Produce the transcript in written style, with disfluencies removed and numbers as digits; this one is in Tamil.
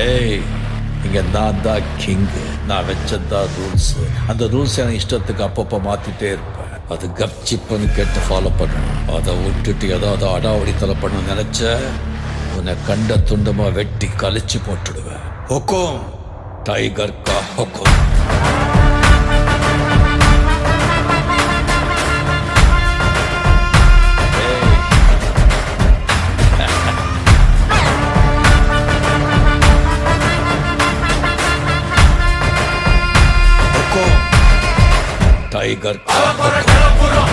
ஏய், இங்க நான் தான் கிங்கு. நான் வச்சதான் ரூல்ஸ். அந்த ரூல்ஸ் எனக்கு இஷ்டத்துக்கு அப்பப்போ மாத்திட்டே இருப்பேன். அது கப்சிப்புன்னு கேட்டு ஃபாலோ பண்ணணும். அதை விட்டுட்டு ஏதாவது அடாவடித்தலை பண்ண நினைச்ச உன்னை கண்ட துண்டமா வெட்டி கழிச்சு போட்டுடுவேன். ஹுக்கும், டைகர் கா ஹுக்கும். டைகர் கா ஹுக்கும்.